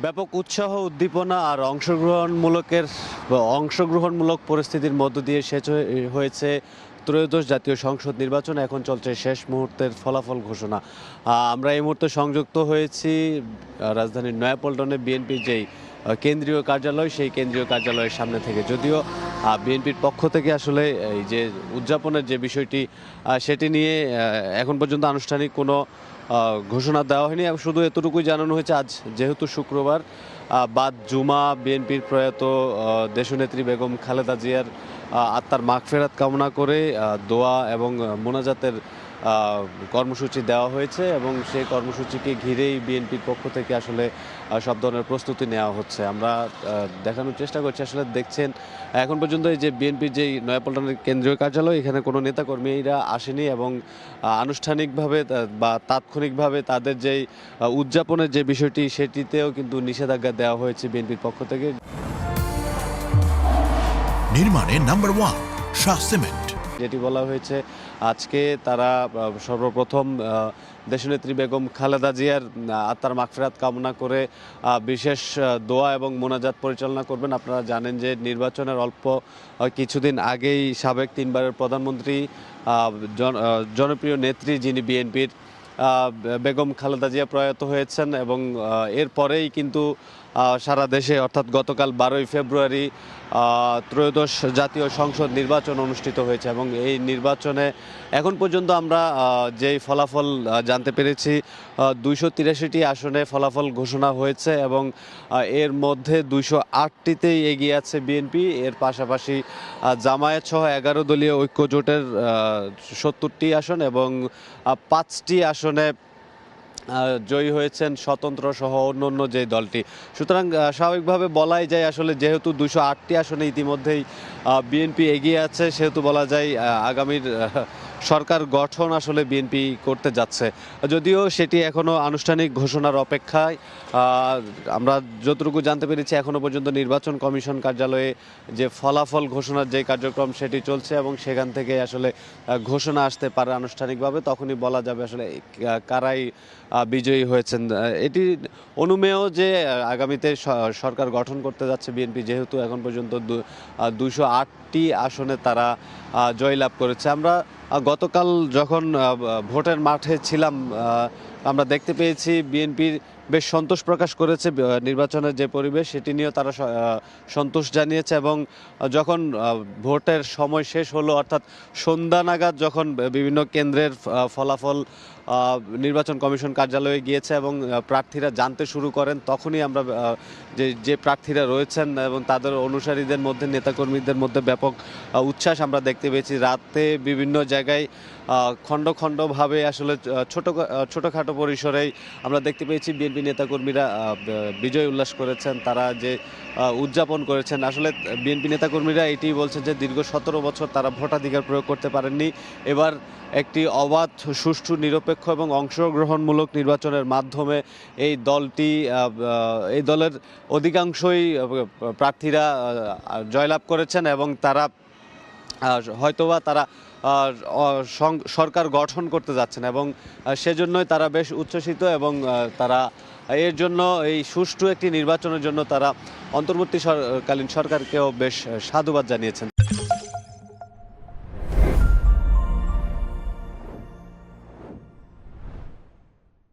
ব্যাপক উৎসাহ উদ্দীপনা আর অংশগ্রহণমূলক পরিস্থিতির মধ্য দিয়ে শেষ হয়েছে ত্রয়োদশ জাতীয় সংসদ নির্বাচন। এখন চলছে শেষ মুহূর্তের ফলাফল ঘোষণা। আমরা এই মুহূর্তে সংযুক্ত হয়েছি রাজধানীর নয়াপল্টনে বিএনপির যেই কেন্দ্রীয় কার্যালয়, সেই কেন্দ্রীয় কার্যালয়ের সামনে থেকে। যদিও বিএনপির পক্ষ থেকে আসলে এই যে উদযাপনের যে বিষয়টি সেটি নিয়ে এখন পর্যন্ত আনুষ্ঠানিক কোনো ঘোষণা দেওয়া হয়নি। শুধু এতটুকুই জানানো হয়েছে, আজ যেহেতু শুক্রবার, বাদ জুমা বিএনপির প্রয়াত দেশনেত্রী বেগম খালেদা জিয়ার আত্মার মাগফেরাত কামনা করে দোয়া এবং মোনাজাতের কর্মসূচি দেওয়া হয়েছে এবং সেই কর্মসূচিকে ঘিরেই বিএনপির পক্ষ থেকে আসলে সব ধরনের প্রস্তুতি নেওয়া হচ্ছে। আমরা দেখানোর চেষ্টা করছি। আসলে দেখছেন এখন পর্যন্ত এই যে বিএনপির যেই নয়াপল্টনের কেন্দ্রীয় কার্যালয়, এখানে কোনো নেতাকর্মীরা আসেনি এবং আনুষ্ঠানিকভাবে বা তাৎক্ষণিকভাবে তাদের যেই উদযাপনের যে বিষয়টি সেটিতেও কিন্তু নিষেধাজ্ঞা দেওয়া হয়েছে বিএনপির পক্ষ থেকে। নির্মাণে নাম্বার 1 শাহ সিমেন্ট। যেটি বলা হয়েছে, আজকে তারা সর্বপ্রথম দেশনেত্রী বেগম খালেদা জিয়ার আত্মার মাগফিরাত কামনা করে বিশেষ দোয়া এবং মোনাজাত পরিচালনা করবেন। আপনারা জানেন যে নির্বাচনের অল্প কিছুদিন আগেই সাবেক 3বারের প্রধানমন্ত্রী, জনপ্রিয় নেত্রী যিনি বিএনপির, বেগম খালেদা জিয়া প্রয়াত হয়েছেন এবং এরপরেই কিন্তু সারা দেশে অর্থাৎ গতকাল 12ই ফেব্রুয়ারি ত্রয়োদশ জাতীয় সংসদ নির্বাচন অনুষ্ঠিত হয়েছে এবং এই নির্বাচনে এখন পর্যন্ত আমরা যেই ফলাফল জানতে পেরেছি, 283টি আসনে ফলাফল ঘোষণা হয়েছে এবং এর মধ্যে 208টিতেই এগিয়ে আছে বিএনপি। এর পাশাপাশি জামায়াত সহ 11 দলীয় ঐক্য জোটের 70টি আসন এবং 5টি আসনে জয়ী হয়েছেন স্বতন্ত্র সহ অন্য যে দলটি। সুতরাং স্বাভাবিকভাবে বলাই যায়, আসলে যেহেতু 208টি আসনে ইতিমধ্যেই বিএনপি এগিয়ে আছে, সেহেতু বলা যায় আগামীর সরকার গঠন আসলে বিএনপি করতে যাচ্ছে। যদিও সেটি এখনও আনুষ্ঠানিক ঘোষণার অপেক্ষায়। আমরা যতটুকু জানতে পেরেছি, এখনও পর্যন্ত নির্বাচন কমিশন কার্যালয়ে যে ফলাফল ঘোষণার যে কার্যক্রম সেটি চলছে এবং সেখান থেকে আসলে ঘোষণা আসতে পারে আনুষ্ঠানিকভাবে, তখনই বলা যাবে আসলে কারাই বিজয়ী হয়েছেন। এটি অনুমেয় যে আগামীতে সরকার গঠন করতে যাচ্ছে বিএনপি, যেহেতু এখন পর্যন্ত 208টি আসনে তারা জয়লাভ করেছে। আমরা গতকাল যখন ভোটের মাঠে ছিলাম, আমরা দেখতে পেয়েছি বিএনপির বেশ সন্তোষ প্রকাশ করেছে নির্বাচনের যে পরিবেশ সেটি নিয়েও তারা সন্তোষ জানিয়েছে এবং যখন ভোটের সময় শেষ হলো, অর্থাৎ সন্ধ্যা নাগাদ যখন বিভিন্ন কেন্দ্রের ফলাফল নির্বাচন কমিশন কার্যালয়ে গিয়েছে এবং প্রার্থীরা জানতে শুরু করেন, তখনই আমরা যে প্রার্থীরা রয়েছেন এবং তাদের অনুসারীদের মধ্যে, নেতাকর্মীদের মধ্যে ব্যাপক উচ্ছ্বাস আমরা দেখতে পেয়েছি। রাতে বিভিন্ন জায়গায় খণ্ডভাবে আসলে ছোটোখাটো পরিসরেই আমরা দেখতে পেয়েছি বিএনপি নেতাকর্মীরা বিজয় উল্লাস করেছেন, তারা যে উদযাপন করেছেন। আসলে বিএনপি নেতাকর্মীরা এটি বলছেন যে দীর্ঘ 17 বছর তারা ভোটাধিকার প্রয়োগ করতে পারেননি। এবার একটি অবাধ, সুষ্ঠু, নিরপেক্ষ এবং অংশগ্রহণমূলক নির্বাচনের মাধ্যমে এই দলের অধিকাংশই প্রার্থীরা জয়লাভ করেছেন এবং তারা হয়তোবা তারা সরকার গঠন করতে যাচ্ছেন এবং সেজন্যই তারা বেশ উচ্ছ্বসিত এবং তারা এর জন্য, এই সুষ্ঠু একটি নির্বাচনের জন্য তারা অন্তর্বর্তীকালীন সরকারকেও বেশ সাধুবাদ জানিয়েছেন।